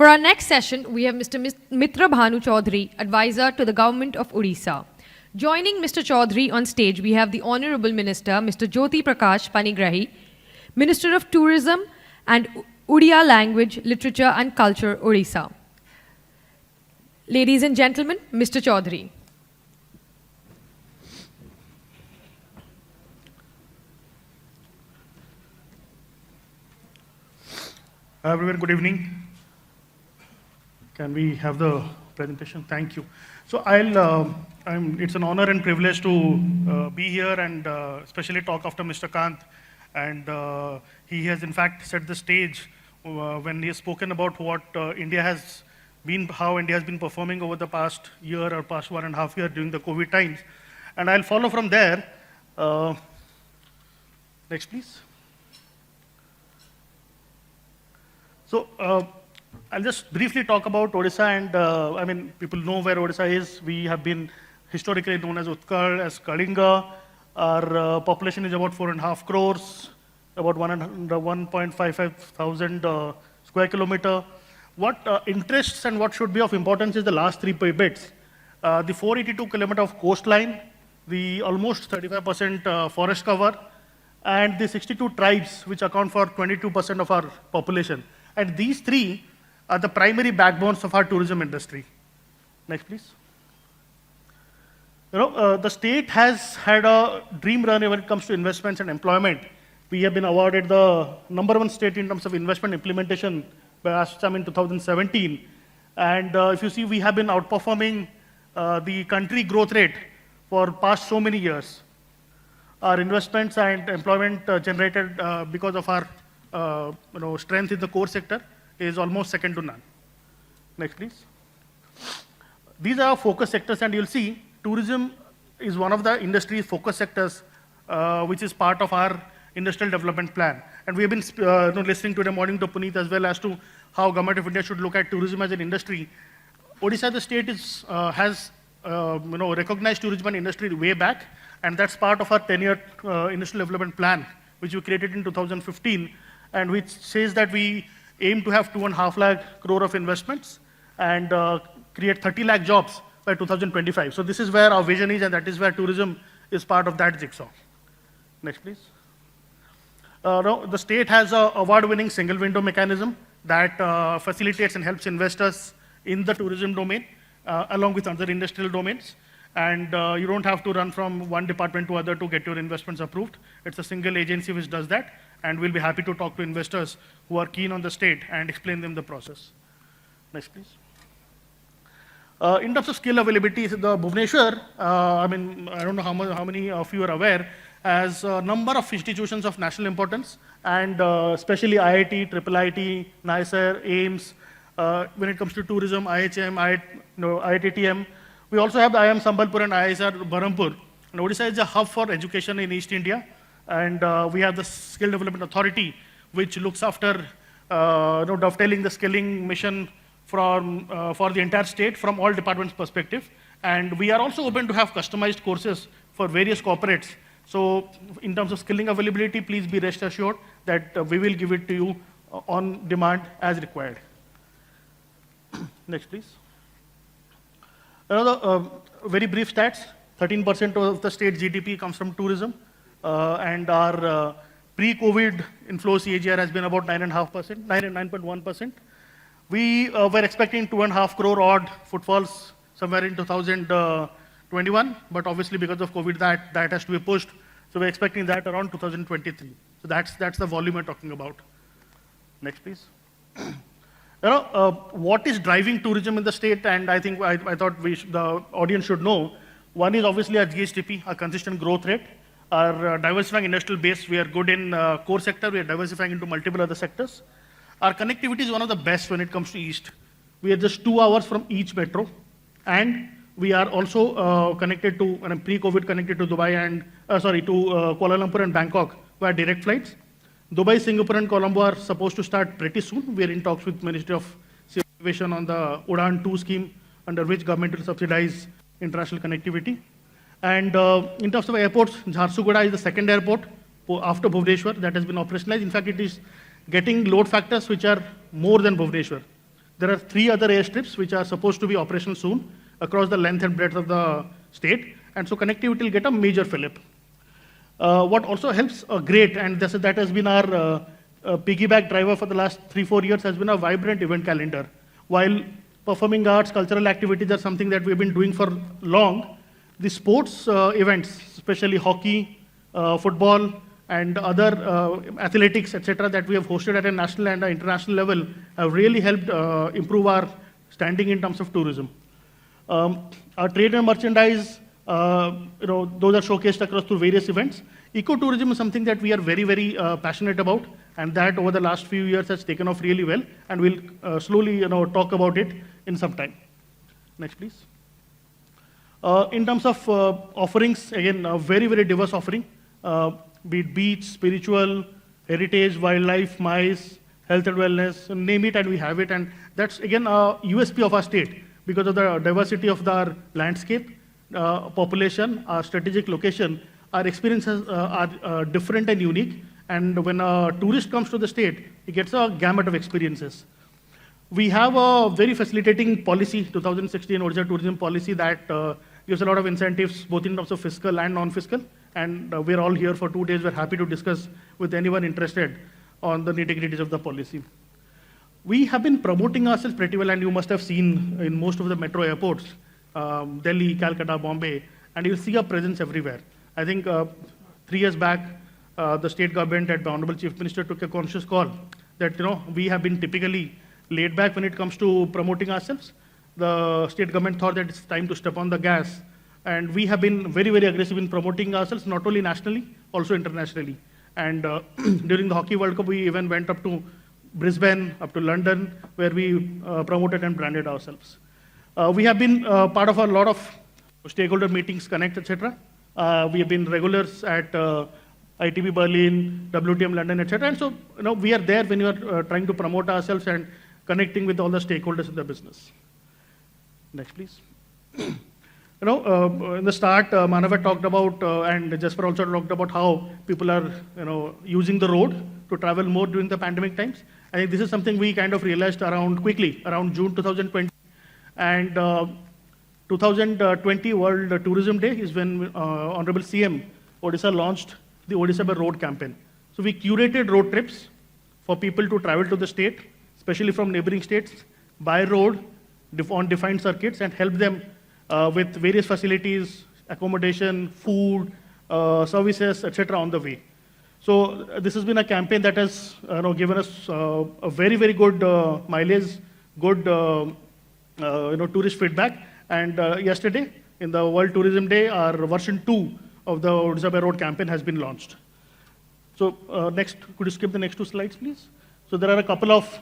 For our next session, we have Mr. Mitra Bhanu Chaudhary, Advisor to the Government of Odisha. Joining Mr. Chaudhary on stage, we have the Honorable Minister, Mr. Jyoti Prakash Panigrahi, Minister of Tourism and Odia Language, Literature and Culture, Odisha. Ladies and gentlemen, Mr. Chaudhary. Everyone, good evening. Can we have the presentation? Thank you. So it's an honor and privilege to be here and especially talk after Mr. Kant. And he has in fact set the stage when he has spoken about what how India has been performing over the past year or past 1.5 years during the COVID times. And I'll follow from there. Next, please. So I'll just briefly talk about Odisha, and people know where Odisha is. We have been historically known as Utkal, as Kalinga. Our population is about 4.5 crores, about 1.55 thousand square kilometer. What interests and what should be of importance is the last three bits. The 482 kilometer of coastline, the almost 35% forest cover, and the 62 tribes, which account for 22% of our population. And these three are the primary backbones of our tourism industry. Next, please. The state has had a dream run when it comes to investments and employment. We have been awarded the #1 state in terms of investment implementation by ASSOCHAM in 2017. And if you see, we have been outperforming the country growth rate for past so many years. Our investments and employment generated because of our strength in the core sector is almost second to none. Next, please. These are our focus sectors, and you'll see tourism is one of the industry's focus sectors, which is part of our industrial development plan. And we have been listening today morning to Puneet as well as to how Government of India should look at tourism as an industry. Odisha, the state, has recognized tourism and industry way back, and that's part of our 10-year industrial development plan, which we created in 2015, and which says that we aim to have 2.5 lakh crore of investments and create 30 lakh jobs by 2025. So this is where our vision is, and that is where tourism is part of that jigsaw. Next, please. The state has an award-winning single window mechanism that facilitates and helps investors in the tourism domain, along with other industrial domains. And you don't have to run from one department to other to get your investments approved. It's a single agency which does that, and we'll be happy to talk to investors who are keen on the state and explain them the process. Next, please. In terms of skill availability, the Bhubaneswar, I don't know how many of you are aware, has a number of institutions of national importance, and especially IIT, IIIT, NISER, AIIMS. When it comes to tourism, IHM, IITTM. We also have the IIM Sambalpur and IISR Berhampur. And Odisha is a hub for education in East India. And we have the Skill Development Authority, which looks after dovetailing the skilling mission for the entire state from all departments' perspective. And we are also open to have customized courses for various corporates. So in terms of skilling availability, please be rest assured that we will give it to you on demand as required. Next, please. Another very brief stats, 13% of the state GDP comes from tourism, and our pre-COVID inflow CAGR has been about 9.5%, 9.1%. We were expecting 2.5 crore odd footfalls somewhere in 2021, but obviously because of COVID that has to be pushed. So we're expecting that around 2023. So that's the volume we're talking about. Next, please. What is driving tourism in the state? And I think I thought the audience should know. One is obviously our GSTP, our consistent growth rate, our diversifying industrial base. We are good in core sector. We are diversifying into multiple other sectors. Our connectivity is one of the best when it comes to East. We are just 2 hours from each metro, and we are also connected to, pre-COVID connected to Dubai and Kuala Lumpur and Bangkok via direct flights. Dubai, Singapore, and Colombo are supposed to start pretty soon. We are in talks with Ministry of Civil Aviation on the Udan 2 scheme, under which government will subsidize international connectivity. And in terms of airports, Jharsuguda is the second airport after Bhubaneswar that has been operationalized. In fact, it is getting load factors which are more than Bhubaneswar. There are 3 other airstrips which are supposed to be operational soon across the length and breadth of the state, and so connectivity will get a major fillip. What also helps great, and that has been our piggyback driver for the last 3-4 years, has been a vibrant event calendar. While performing arts, cultural activities are something that we've been doing for long, the sports events, especially hockey, football, and other athletics, etc., that we have hosted at a national and an international level have really helped improve our standing in terms of tourism. Our trade and merchandise, those are showcased across through various events. Ecotourism is something that we are very, very passionate about, and that over the last few years has taken off really well, and we'll slowly, talk about it in some time. Next, please. In terms of offerings, again, a very, very diverse offering. Be it beach, spiritual, heritage, wildlife, MICE, health and wellness, name it and we have it. And that's again a USP of our state because of the diversity of our landscape, population, our strategic location. Our experiences are different and unique. And when a tourist comes to the state, he gets a gamut of experiences. We have a very facilitating policy, 2016 Odisha tourism policy that gives a lot of incentives, both in terms of fiscal and non-fiscal. And we're all here for 2 days. We're happy to discuss with anyone interested on the nitty-gritties of the policy. We have been promoting ourselves pretty well, and you must have seen in most of the metro airports, Delhi, Calcutta, Bombay, and you'll see our presence everywhere. I think 3 years back, the state government and the Honorable Chief Minister took a conscious call that we have been typically laid back when it comes to promoting ourselves. The state government thought that it's time to step on the gas. And we have been very, very aggressive in promoting ourselves, not only nationally, also internationally. And during the Hockey World Cup, we even went up to Brisbane, up to London, where we promoted and branded ourselves. We have been part of a lot of stakeholder meetings, Connect, etc. We have been regulars at ITB Berlin, WTM London, etc. And so, we are there when you are trying to promote ourselves and connecting with all the stakeholders in the business. Next, please. In the start, Manav talked about, and Jasper also talked about how people are, using the road to travel more during the pandemic times. I think this is something we kind of realized quickly, around June 2020. And 2020 World Tourism Day is when Honorable CM Odisha launched the Odisha by Road campaign. So we curated road trips for people to travel to the state, especially from neighboring states, by road on defined circuits, and help them with various facilities, accommodation, food, services, etc. on the way. So this has been a campaign that has given us a very, very good mileage, good tourist feedback. And yesterday, in the World Tourism Day, our version 2 of the Odisha by Road campaign has been launched. So next, could you skip the next 2 slides, please? So there are a couple of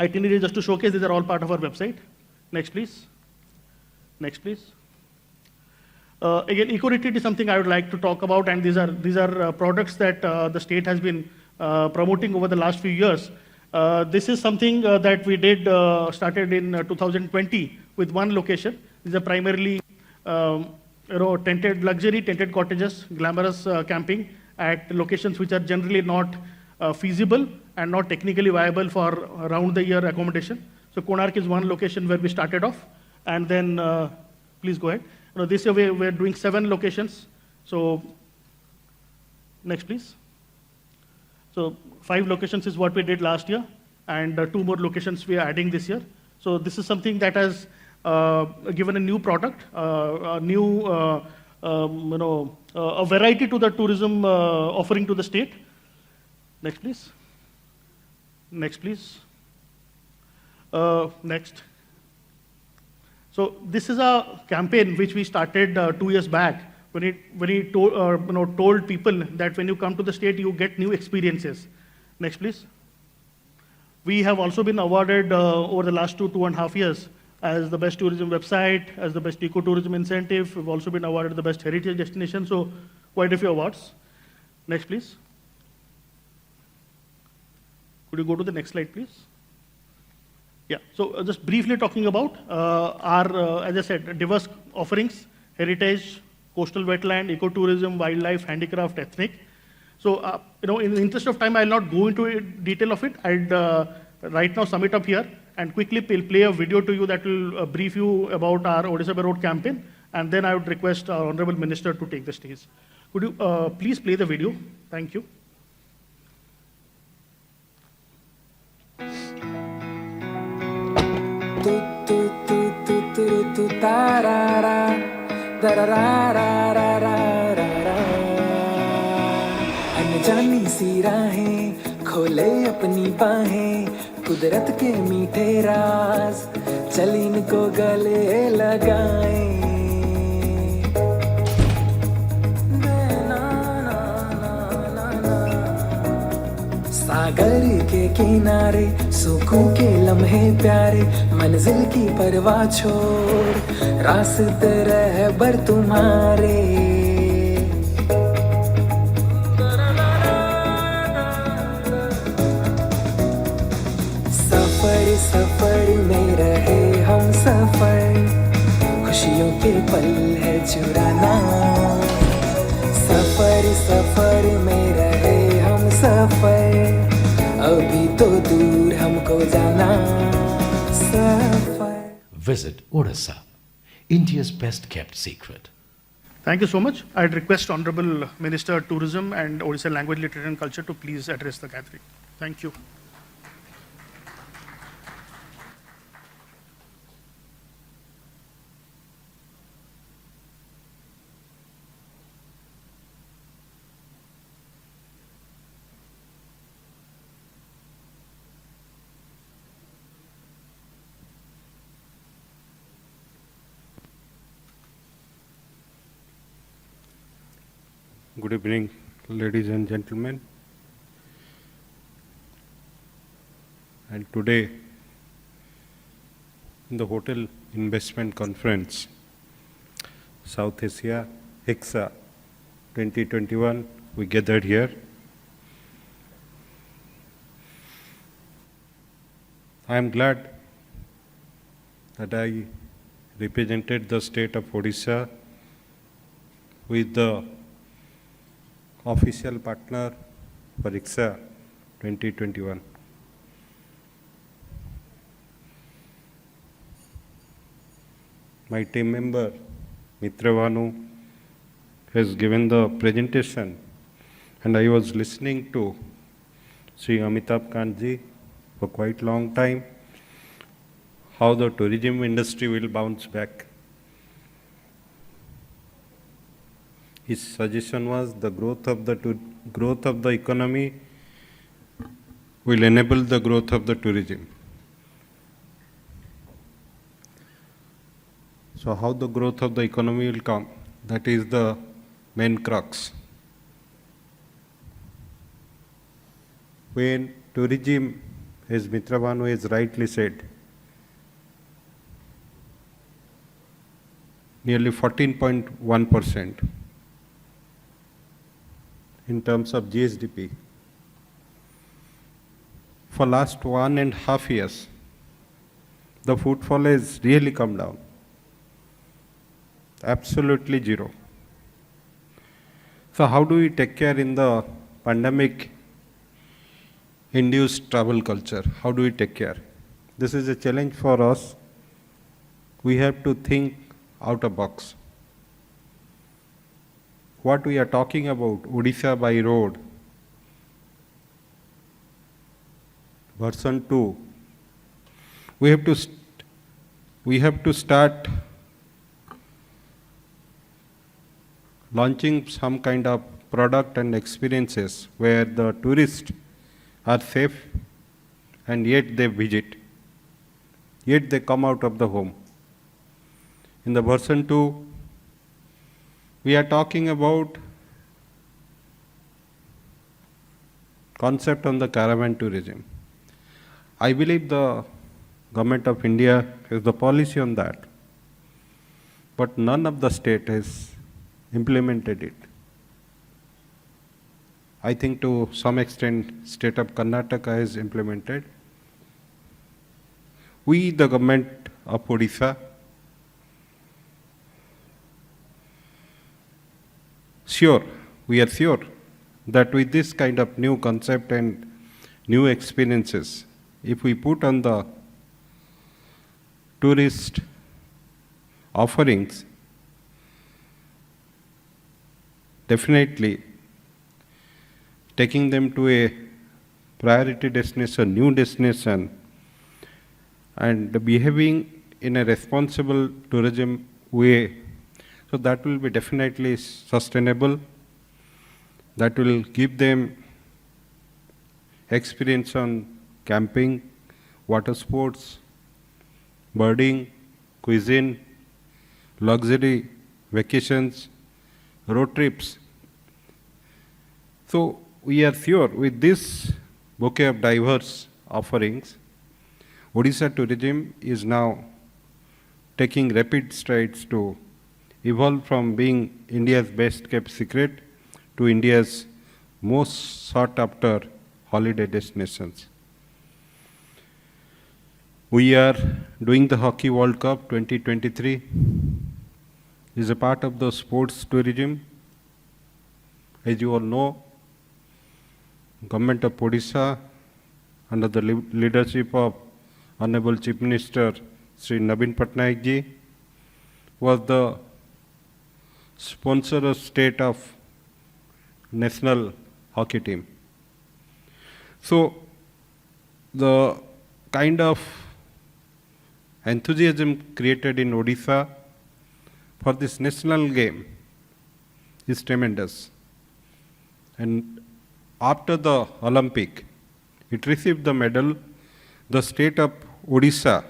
itineraries just to showcase. These are all part of our website. Next, please. Next, please. Again, eco-retreat is something I would like to talk about, and these are products that the state has been promoting over the last few years. This is something that we did started in 2020 with one location. These are primarily luxury tented cottages, glamorous camping at locations which are generally not feasible and not technically viable for round-the-year accommodation. So Konark is one location where we started off. And then, please go ahead. This year we're doing 7 locations. So, next please. So 5 locations is what we did last year, and 2 more locations we are adding this year. So this is something that has given a new product, a new, a variety to the tourism offering to the state. Next please. Next please. Next. So this is a campaign which we started 2 years back when we told people that when you come to the state, you get new experiences. Next, please. We have also been awarded over the last 2.5 years as the best tourism website, as the best ecotourism incentive. We've also been awarded the best heritage destination. So quite a few awards. Next, please. Could you go to the next slide, please? Yeah, so just briefly talking about our, as I said, diverse offerings, heritage, coastal wetland, ecotourism, wildlife, handicraft, ethnic. So, in the interest of time, I'll not go into detail of it. I'd right now sum it up here and quickly play a video to you that will brief you about our Odisha by Road campaign, and then I would request our Honorable Minister to take the stage. Could you please play the video? Thank you. अनजानी सी राहें खोले अपनी बाहें, कुदरत के मीठे राज चल इनको गले लगाएं। सागर के किनारे सुकून के लम्हे प्यारे, मंजिल की परवाह छोड़ रास्ते रहबर तुम्हारे। सफर सफर में रहे हम सफर, खुशियों के पल है चुराना। सफर सफर में रहे हम सफर, अभी तो दूर हमको जाना। सफर। Visit Odisha, India's best kept secret. Thank you so much. I'd request Honorable Minister Tourism and Odisha Language, Literature and Culture to please address the gathering. Thank you. Good evening, ladies and gentlemen. And today, in the Hotel Investment Conference, South Asia, HEXA 2021, we gathered here. I am glad that I represented the state of Odisha with the official partner for HEXA 2021. My team member Mitra Bhanu has given the presentation, and I was listening to Sri Amitabh Kantji for quite long time, how the tourism industry will bounce back. His suggestion was the growth of the economy will enable the growth of the tourism. So how the growth of the economy will come? That is the main crux. When tourism, as Mitra Bhanu has rightly said, nearly 14.1%. in terms of GSDP. For last 1.5 years, the footfall has really come down. Absolutely zero. So how do we take care in the pandemic induced travel culture? How do we take care? This is a challenge for us. We have to think out of box. What we are talking about, Odisha by road, version 2, we have to start launching some kind of product and experiences where the tourists are safe and yet they visit, yet they come out of the home. In the version 2, we are talking about concept on the caravan tourism. I believe the Government of India has the policy on that, but none of the state has implemented it. I think to some extent state of Karnataka has implemented. We, the government of Odisha, we are sure that with this kind of new concept and new experiences, if we put on the tourist offerings, definitely taking them to a priority destination, new destination, and behaving in a responsible tourism way. So that will be definitely sustainable. That will give them experience on camping, water sports, birding, cuisine, luxury vacations, road trips. So we are sure with this bouquet of diverse offerings, Odisha tourism is now taking rapid strides to evolve from being India's best kept secret to India's most sought after holiday destinations. We are doing the Hockey World Cup 2023 is a part of the sports tourism. As you all know, Government of Odisha under the leadership of Honorable Chief Minister Sri Naveen Patnaik ji was the sponsor of state of national hockey team. So the kind of enthusiasm created in Odisha for this national game is tremendous. And after the Olympic, it received the medal. The state of Odisha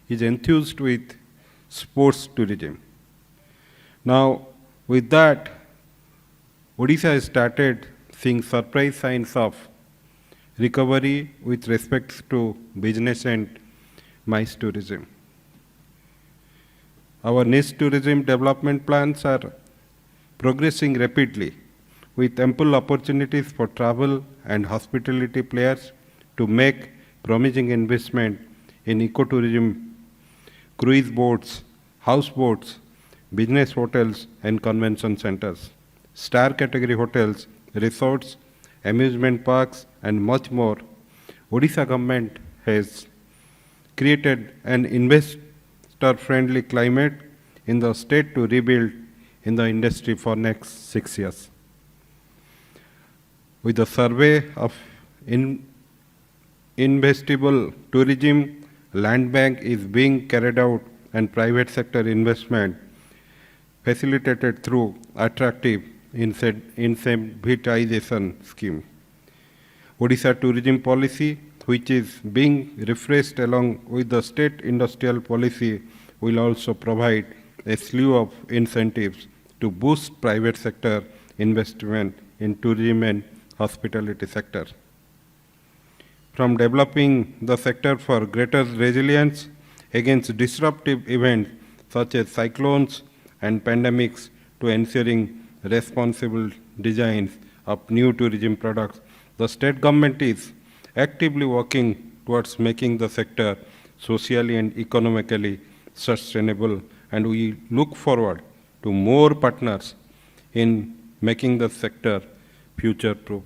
is enthused with sports tourism. Now, with that, Odisha has started seeing surprise signs of recovery with respect to business and MICE tourism. Our niche tourism development plans are progressing rapidly with ample opportunities for travel and hospitality players to make promising investment in ecotourism, cruise boats, houseboats, business hotels and convention centers, star category hotels, resorts, amusement parks and much more. Odisha government has created an investor-friendly climate in the state to rebuild in the industry for next 6 years. With the survey of investable tourism, land bank is being carried out and private sector investment facilitated through attractive incentivization scheme. Odisha tourism policy, which is being refreshed along with the state industrial policy, will also provide a slew of incentives to boost private sector investment in tourism and hospitality sector. From developing the sector for greater resilience against disruptive events such as cyclones and pandemics to ensuring responsible designs of new tourism products, the state government is actively working towards making the sector socially and economically sustainable, and we look forward to more partners in making the sector future-proof.